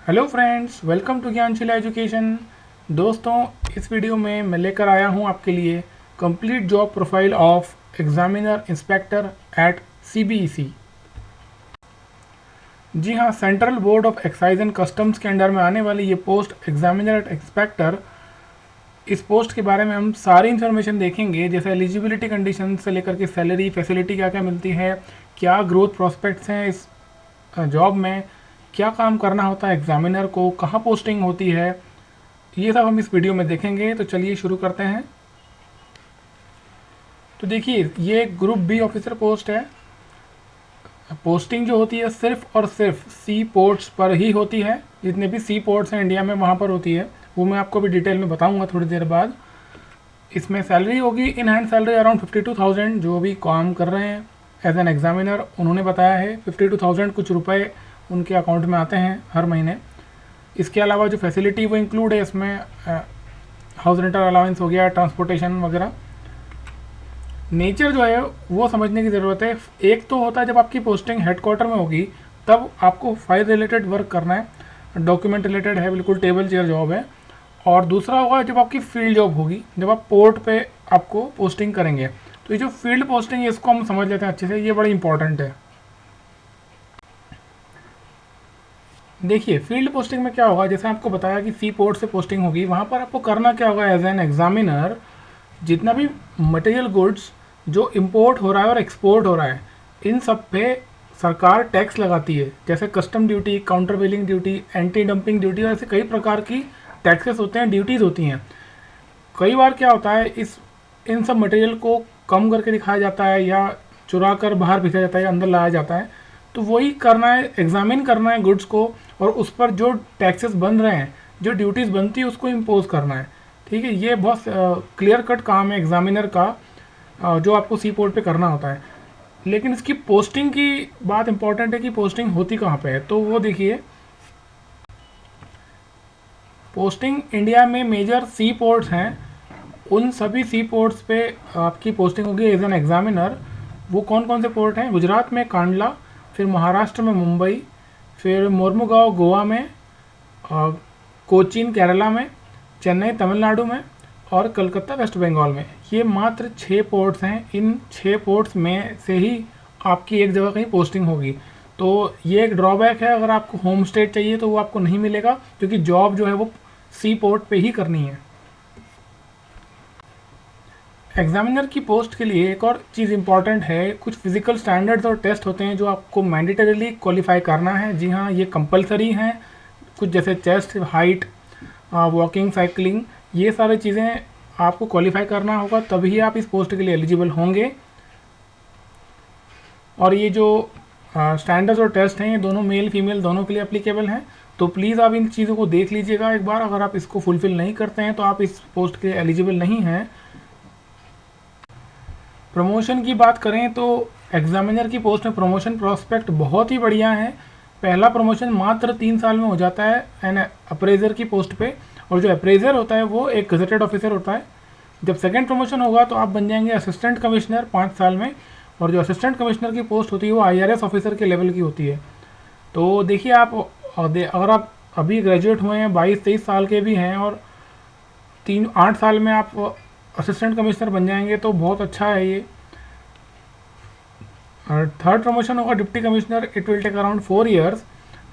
Hello friends, welcome to Gyanshila education. दोस्तों, इस video में मैं लेकर आया हूं आपके लिए complete job profile of examiner inspector at CBEC. जी हाँ, central board of excise and customs के अंडर में आने वाली ये पोस्ट एग्जामिनर एट इंस्पेक्टर, इस पोस्ट के बारे में हम सारी इन्फॉर्मेशन देखेंगे, जैसे एलिजिबिलिटी कंडीशन से लेकर के सैलरी, फैसिलिटी क्या क्या मिलती है, क्या ग्रोथ प्रोस्पेक्ट्स हैं इस जॉब में, क्या काम करना होता है एग्जामिनर को, कहाँ पोस्टिंग होती है, ये सब हम इस वीडियो में देखेंगे। तो चलिए शुरू करते हैं। तो देखिए, ये ग्रुप बी ऑफिसर पोस्ट है। पोस्टिंग जो होती है सिर्फ और सिर्फ सी पोर्ट्स पर ही होती है। जितने भी सी पोर्ट्स हैं इंडिया में वहाँ पर होती है, वो मैं आपको भी डिटेल में बताऊंगा थोड़ी देर बाद। इसमें सैलरी होगी इन हैंड सैलरी अराउंड 52,000। जो भी काम कर रहे हैं एज एन एग्जामिनर उन्होंने बताया है 52,000 कुछ रुपए उनके अकाउंट में आते हैं हर महीने। इसके अलावा जो फैसिलिटी वो इंक्लूड है इसमें, हाउस रेंटल अलाउंस हो गया, ट्रांसपोर्टेशन वगैरह। नेचर जो है वो समझने की ज़रूरत है। एक तो होता है जब आपकी पोस्टिंग हेडक्वार्टर में होगी तब आपको फाइल रिलेटेड वर्क करना है, डॉक्यूमेंट रिलेटेड है, बिल्कुल टेबल चेयर जॉब है। और दूसरा होगा जब आपकी फील्ड जॉब होगी, जब आप पोर्ट पे आपको पोस्टिंग करेंगे। तो ये जो फील्ड पोस्टिंग है इसको हम समझ लेते हैं अच्छे से, ये बड़ी इंपॉर्टेंट है। देखिए, फील्ड पोस्टिंग में क्या होगा, जैसे आपको बताया कि सी पोर्ट से पोस्टिंग होगी, वहाँ पर आपको करना क्या होगा एज एन एग्जामिनर, जितना भी मटेरियल गुड्स जो इंपोर्ट हो रहा है और एक्सपोर्ट हो रहा है, इन सब पे सरकार टैक्स लगाती है। जैसे कस्टम ड्यूटी, काउंटर वेलिंग ड्यूटी, एंटी डंपिंग ड्यूटी, और ऐसे कई प्रकार की टैक्सेस होते हैं, ड्यूटीज़ होती हैं। कई बार क्या होता है, इन सब मटेरियल को कम करके दिखाया जाता है या चुरा कर बाहर भेजा जाता है या अंदर लाया जाता है। तो वही करना है, एग्जामिन करना है गुड्स को, और उस पर जो टैक्सेस बन रहे हैं, जो ड्यूटीज़ बनती है, उसको इम्पोज करना है। ठीक है, ये बहुत क्लियर कट काम है एग्जामिनर का, जो आपको सी पोर्ट पे करना होता है। लेकिन इसकी पोस्टिंग की बात इंपॉर्टेंट है कि पोस्टिंग होती कहाँ पे है। तो वो देखिए, पोस्टिंग इंडिया में मेजर सी पोर्ट्स हैं, उन सभी सी पोर्ट्स पे आपकी पोस्टिंग होगी एज एन एग्जामिनर। वो कौन कौन से पोर्ट हैं? गुजरात में कांडला, फिर महाराष्ट्र में मुंबई, फिर मोर्मुगांव गोवा में, कोचीन केरला में, चेन्नई तमिलनाडु में, और कलकत्ता वेस्ट बंगाल में। ये मात्र 6 पोर्ट्स हैं। इन 6 पोर्ट्स में से ही आपकी एक जगह कहीं पोस्टिंग होगी। तो ये एक ड्रॉबैक है, अगर आपको होम स्टेट चाहिए तो वो आपको नहीं मिलेगा, क्योंकि जॉब जो है वो सी पोर्ट पे ही करनी है। एग्जामिनर की पोस्ट के लिए एक और चीज़ इंपॉर्टेंट है, कुछ फिजिकल स्टैंडर्ड्स और टेस्ट होते हैं जो आपको मैंडेटरीली क्वालिफाई करना है। जी हाँ, ये कंपलसरी हैं। कुछ जैसे चेस्ट हाइट, वॉकिंग, साइकिलिंग, ये सारी चीज़ें आपको क्वालिफाई करना होगा, तभी आप इस पोस्ट के लिए एलिजिबल होंगे। और ये जो स्टैंडर्ड्स और टेस्ट हैं, ये दोनों मेल फीमेल दोनों के लिए अप्लीकेबल हैं। तो प्लीज़ आप इन चीज़ों को देख लीजिएगा एक बार। अगर आप इसको फुलफ़िल नहीं करते हैं तो आप इस पोस्ट के लिए एलिजिबल नहीं हैं। प्रमोशन की बात करें तो एग्जामिनर की पोस्ट में प्रमोशन प्रोस्पेक्ट बहुत ही बढ़िया है। पहला प्रमोशन मात्र 3 साल में हो जाता है एन अप्रेजर की पोस्ट पे, और जो अप्रेजर होता है वो एक गजेटेड ऑफिसर होता है। जब सेकंड प्रमोशन होगा तो आप बन जाएंगे असिस्टेंट कमिश्नर 5 साल में, और जो असिस्टेंट कमिश्नर की पोस्ट होती है वो IRS ऑफिसर के लेवल की होती है। तो देखिए, आप अगर आप अभी ग्रेजुएट हुए हैं, 22-23 साल के भी हैं, और 8 साल में आप असिस्टेंट कमिश्नर बन जाएंगे तो बहुत अच्छा है ये। और थर्ड प्रमोशन होगा deputy commissioner, it will take around 4 years,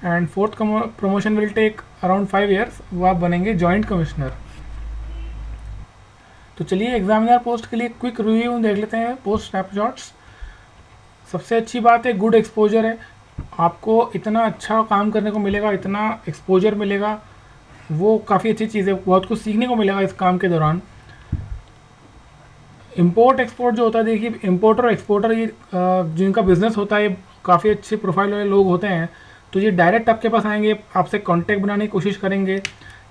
and fourth promotion will take around 5 years, वो आप बनेंगे जॉइंट कमिश्नर। तो चलिए एग्जामिनर पोस्ट के लिए क्विक रिव्यू देख लेते हैं, पोस्ट स्नैपशॉट्स। सबसे अच्छी बात है गुड एक्सपोजर है। आपको इतना अच्छा काम करने को मिलेगा, इतना एक्सपोजर मिलेगा, वो काफ़ी अच्छी चीज़ है, बहुत कुछ सीखने को मिलेगा इस काम के दौरान। इंपोर्ट एक्सपोर्ट जो होता है, देखिए इंपोर्टर और एक्सपोर्टर ये जिनका बिजनेस होता है, काफ़ी अच्छे प्रोफाइल वाले लोग होते हैं। तो ये डायरेक्ट आपके पास आएंगे, आपसे कांटेक्ट बनाने की कोशिश करेंगे,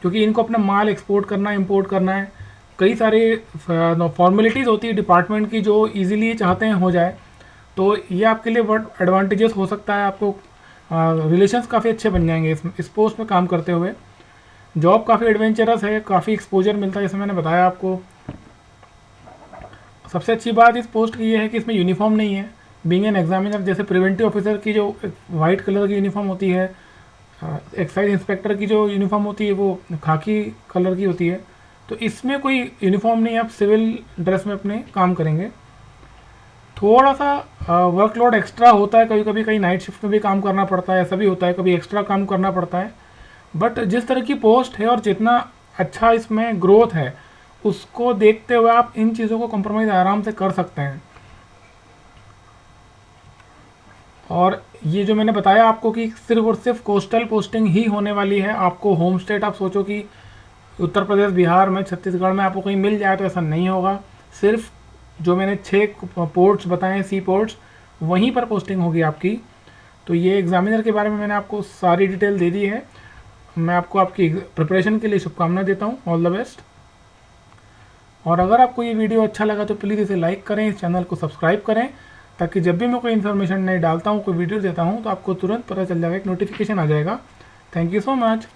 क्योंकि इनको अपना माल एक्सपोर्ट करना है, इंपोर्ट करना है। कई सारे फॉर्मेलिटीज़ होती है डिपार्टमेंट की जो इजीली चाहते हैं हो जाए। तो ये आपके लिए बहुत एडवांटेजेस हो सकता है। आपको रिलेशंस काफ़ी अच्छे बन जाएंगे इस पोस्ट में काम करते हुए। जॉब काफ़ी एडवेंचरस है, काफ़ी एक्सपोजर मिलता है, जैसे मैंने बताया आपको। सबसे अच्छी बात इस पोस्ट की ये है कि इसमें यूनिफॉर्म नहीं है। बीइंग एन एग्जामिनर, जैसे प्रिवेंटिव ऑफिसर की जो वाइट कलर की यूनिफॉर्म होती है, एक्साइज इंस्पेक्टर की जो यूनिफॉर्म होती है वो खाकी कलर की होती है, तो इसमें कोई यूनिफॉर्म नहीं, आप सिविल ड्रेस में अपने काम करेंगे। थोड़ा सा वर्कलोड एक्स्ट्रा होता है, कभी कभी कहीं नाइट शिफ्ट में भी काम करना पड़ता है, ऐसा भी होता है, कभी एक्स्ट्रा काम करना पड़ता है। बट जिस तरह की पोस्ट है और जितना अच्छा इसमें ग्रोथ है, उसको देखते हुए आप इन चीज़ों को कॉम्प्रोमाइज़ आराम से कर सकते हैं। और ये जो मैंने बताया आपको कि सिर्फ और सिर्फ कोस्टल पोस्टिंग ही होने वाली है, आपको होम स्टेट आप सोचो कि उत्तर प्रदेश, बिहार में, छत्तीसगढ़ में आपको कहीं मिल जाए, तो ऐसा नहीं होगा। सिर्फ जो मैंने 6 पोर्ट्स बताए, सी पोर्ट्स, वहीं पर पोस्टिंग होगी आपकी। तो ये एग्जामिनर के बारे में मैंने आपको सारी डिटेल दे दी है। मैं आपको आपकी प्रिपरेशन के लिए शुभकामनाएं देता हूँ। All the best. और अगर आपको ये वीडियो अच्छा लगा तो प्लीज़ इसे लाइक करें, इस चैनल को सब्सक्राइब करें, ताकि जब भी मैं कोई इन्फॉर्मेशन नहीं डालता हूँ, कोई वीडियो देता हूँ, तो आपको तुरंत पता चल जाएगा, एक नोटिफिकेशन आ जाएगा। Thank you so much.